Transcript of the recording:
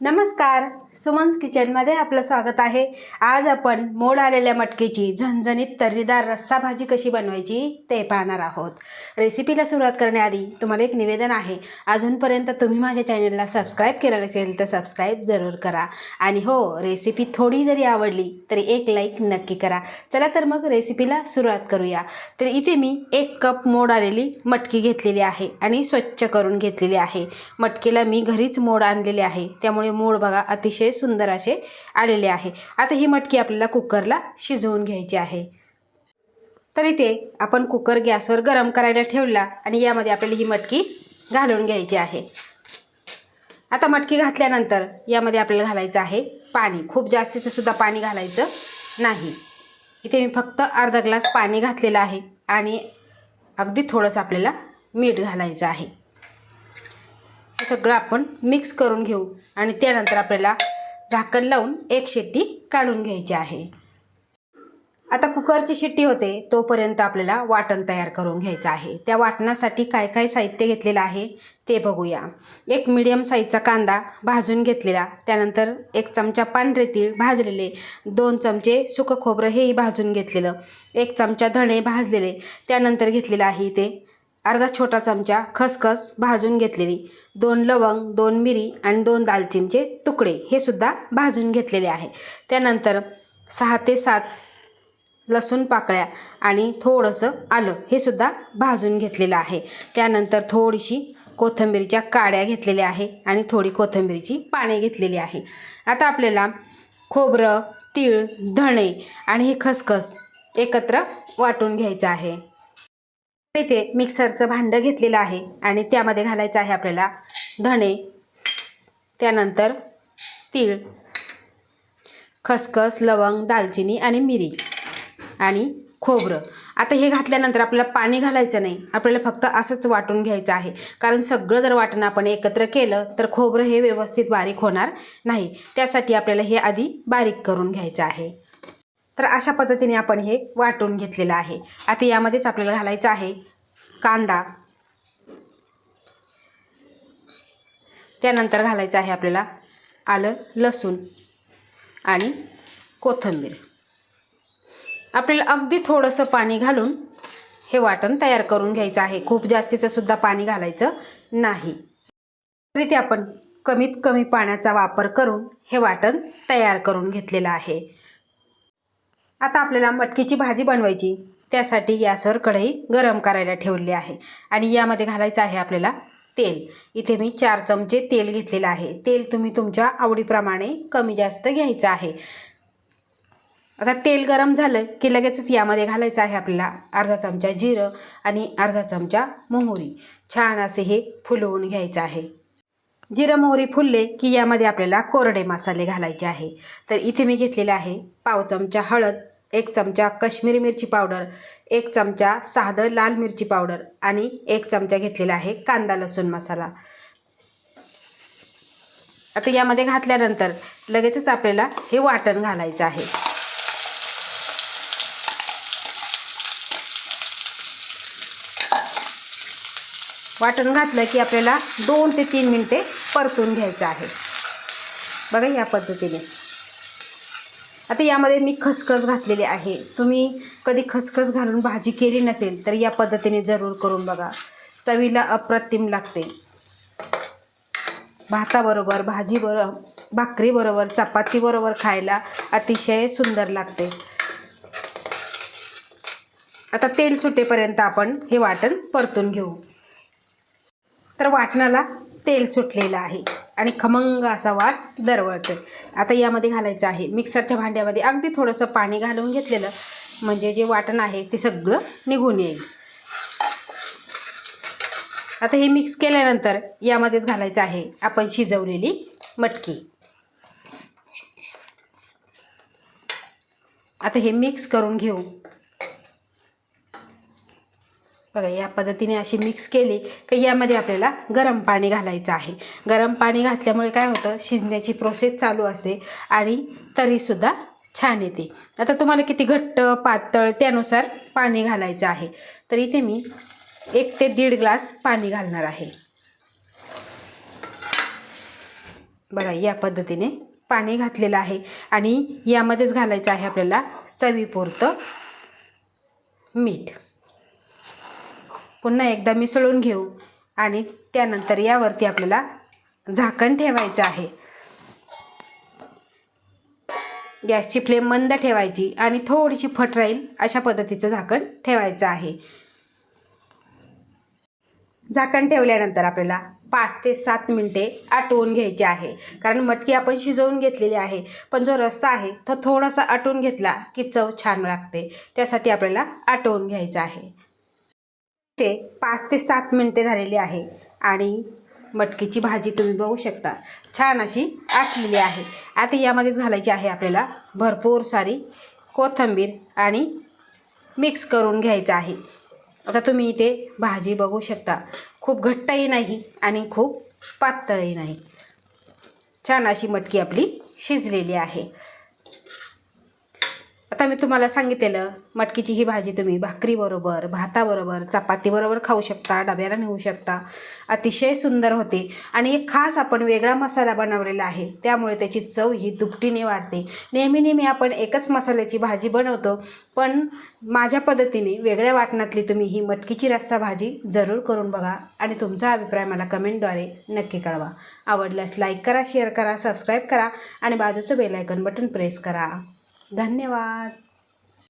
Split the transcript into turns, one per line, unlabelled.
नमस्कार, सुमन्स किचनमध्ये आपलं स्वागत आहे। आज आपण मोड आलेल्या मटकीची झणझणीत तर्रीदार रस्सा भाजी कशी बनवायची ते पाहणार आहोत। रेसिपीला सुरुवात करण्याआधी तुम्हाला एक निवेदन आहे, अजूनपर्यंत तुम्ही माझ्या चॅनलला सबस्क्राईब केलं नसेल तर सबस्क्राईब जरूर करा आणि हो, रेसिपी थोडी जरी आवडली तरी एक लाईक नक्की करा। चला तर मग रेसिपीला सुरुवात करूया। तर इथे मी 1 कप मोड आलेली मटकी घेतलेली आहे आणि स्वच्छ करून घेतलेली आहे। मटकीला मी घरीच मोड आणलेले आहे, त्यामुळे मोड बघा अतिशय सुंदर असे आलेले आहे। आता ही मटकी आपल्याला कुकरला शिजवून घ्यायची आहे। तर इथे आपण कुकर गॅसवर गरम करायला ठेवला आणि यामध्ये आपल्याला ही मटकी घालून घ्यायची आहे। आता मटकी घातल्यानंतर यामध्ये आपल्याला घालायचं आहे पाणी। खूप जास्तीचं सुद्धा पाणी घालायचं नाही। इथे मी फक्त अर्धा ग्लास पाणी घातलेलं आहे आणि अगदी थोडंसं आपल्याला मीठ घालायचं आहे। हे सगळं आपण मिक्स करून घेऊ आणि त्यानंतर आपल्याला झाकण लावून एक शिट्टी काढून घ्यायची आहे। आता कुकरची शिट्टी होते तोपर्यंत आपल्याला वाटण तयार करून घ्यायचं आहे। त्या वाटणासाठी काय काय साहित्य घेतलेलं आहे ते बघूया। एक मीडियम साईजचा कांदा भाजून घेतलेला, त्यानंतर 1 चमचा पांढरे तीळ भाजलेले, 2 चमचे सुकं खोबरं हेही भाजून घेतलेलं, 1 चमचा धणे भाजलेले, त्यानंतर घेतलेलं आहे इथे अर्धा छोटा चमचा खसखस भाजून घेतलेली, 2 लवंग, 2 मिरी आणि 2 दालचिनीचे तुकडे हे सुद्धा भाजून घेतलेले आहे। त्यानंतर 6 ते 7 लसूण पाकळ्या आणि थोडंसं आलं हे सुद्धा भाजून घेतलेलं आहे। त्यानंतर थोडीशी कोथिंबीरच्या काड्या घेतलेल्या आहे आणि थोडी कोथिंबीरची पाने घेतलेली आहे। आता आपल्याला खोबरं, तीळ, धणे आणि हे खसखस एकत्र वाटून घ्यायचं आहे। इथे मिक्सरचं भांडं घेतलेलं आहे आणि त्यामध्ये घालायचं आहे आपल्याला धणे, त्यानंतर तीळ, खसखस, लवंग, दालचिनी आणि मिरी आणि खोबरं। आता हे घातल्यानंतर आपल्याला पाणी घालायचं नाही, आपल्याला फक्त असंच वाटून घ्यायचं आहे। कारण सगळं जर वाटण आपण एकत्र केलं तर खोबरं हे व्यवस्थित बारीक होणार नाही, त्यासाठी आपल्याला हे आधी बारीक करून घ्यायचं आहे। तर अशा पद्धतीने आपण हे वाटून घेतलेलं आहे। आता यामध्येच आपल्याला घालायचं आहे कांदा, त्यानंतर घालायचं आहे आपल्याला आलं, लसूण आणि कोथिंबीर। आपल्याला अगदी थोडंसं पाणी घालून हे वाटण तयार करून घ्यायचं आहे, खूप जास्तीचं सुद्धा पाणी घालायचं नाही। तरी ते आपण कमीत कमी पाण्याचा वापर करून हे वाटण तयार करून घेतलेलं आहे। आता आपल्याला मटकीची भाजी बनवायची, त्यासाठी गॅसवर कढई गरम करायला ठेवली आहे आणि यामध्ये घालायचं आहे आपल्याला तेल। इथे मी 4 चमचे तेल घेतलेलं आहे। तेल तुम्ही तुमच्या आवडीप्रमाणे कमी जास्त घ्यायचं आहे। आता तेल गरम झालं की लगेचच यामध्ये घालायचं आहे आपल्याला अर्धा चमचा जिरं आणि अर्धा चमचा मोहरी। छान असे हे फुलवून घ्यायचं आहे। जिरं मोहरी फुलले की यामध्ये आपल्याला कोरडे मसाले घालायचे आहे। तर इथे मी घेतलेले आहे पाव चमचा हळद, 1 चमचा काश्मीरी मिरची पावडर, 1 चमचा साधं लाल मिरची पावडर आणि 1 चमचा घेतलेला आहे कांदा लसूण मसाला। आता यामध्ये घातल्यानंतर लगेचच आपल्याला हे वाटण घालायचं आहे। वाटण घातलं की आपल्याला 2 ते 3 मिनिटे परतून घ्यायचं आहे, बघा या पद्धतीने। आता यामध्ये मी खसखस घातलेली आहे। तुम्ही कधी खसखस घालून भाजी केली नसेल तर या पद्धतीने जरूर करून बघा, चवीला अप्रतिम लागते। भाताबरोबर, भाजीबरोबर, भाकरीबरोबर, चपातीबरोबर खायला अतिशय सुंदर लागते। आता तेल सुटेपर्यंत आपण हे वाटण परतून घेऊ। तर वाटणाला तेल सुटलेलं आहे आणि खमंग असा वास दरवळतोय। आता यामध्ये घालायचं आहे मिक्सरच्या भांड्यामध्ये अगदी थोडंसं पाणी घालून घेतलेलं, म्हणजे जे वाटण आहे ते सगळं निघून येईल। आता हे मिक्स केल्यानंतर यामध्येच घालायचं आहे आपण शिजवलेली मटकी। आता हे मिक्स करून घेऊ, बघा या पद्धतीने अशी मिक्स केली की यामध्ये आपल्याला गरम पाणी घालायचं आहे। गरम पाणी घातल्यामुळे काय होतं, शिजण्याची प्रोसेस चालू असते आणि तरीसुद्धा छान येते। आता तुम्हाला किती घट्ट पातळ त्यानुसार पाणी घालायचं आहे। तर इथे मी 1 ते 1.5 ग्लास पाणी घालणार आहे। बघा या पद्धतीने पाणी घातलेलं आहे आणि यामध्येच घालायचं आहे आपल्याला चवीपुरतं मीठ. पुन्हा एकदा मिसळून घेऊ आणि त्यानंतर यावरती आपल्याला झाकण ठेवायचं आहे. गॅसची फ्लेम मंद ठेवायची आणि थोडीशी फट राहील अशा पद्धतीचं झाकण ठेवायचं आहे. झाकण ठेवल्यानंतर आपल्याला 5 ते 7 मिनिटे आटवून घ्यायचे आहे. कारण मटकी आपण शिजवून घेतलेली आहे, पण जो रस्सा आहे तो थोडासा आटवून घेतला की चव छान लागते. त्यासाठी आपल्याला आटवून घ्यायचं आहे. ते 5 ते 7 मिनिटे झालेली आहे आणि मटकीची भाजी तुम्ही बघू शकता छान अशी आटलेली आहे. आता यामध्येच घालायची आहे आपल्याला भरपूर सारी कोथिंबीर आणि मिक्स करून घ्यायचं आहे. आता तुम्ही इथे भाजी बघू शकता, खूप घट्टही नाही आणि खूप पातळही नाही. छान अशी मटकी आपली शिजलेली आहे. आता मी तुम्हाला सांगितलेलं मटकीची ही भाजी तुम्ही भाकरीबरोबर, भाताबरोबर, चपातीबरोबर खाऊ शकता, डब्याला नेऊ शकता. अतिशय सुंदर होते आणि एक खास आपण वेगळा मसाला बनवलेला आहे, त्यामुळे त्याची चव ही दुपटीने वाढते. नेहमी आपण एकच मसाल्याची भाजी बनवतो, पण माझ्या पद्धतीने वेगळ्या वाटणातली तुम्ही ही मटकीची रस्सा भाजी जरूर करून बघा आणि तुमचा अभिप्राय मला कमेंटद्वारे नक्की कळवा. आवडल्यास लाईक करा, शेअर करा, सबस्क्राईब करा आणि बाजूचं बेल आयकॉन बटन प्रेस करा. धन्यवाद.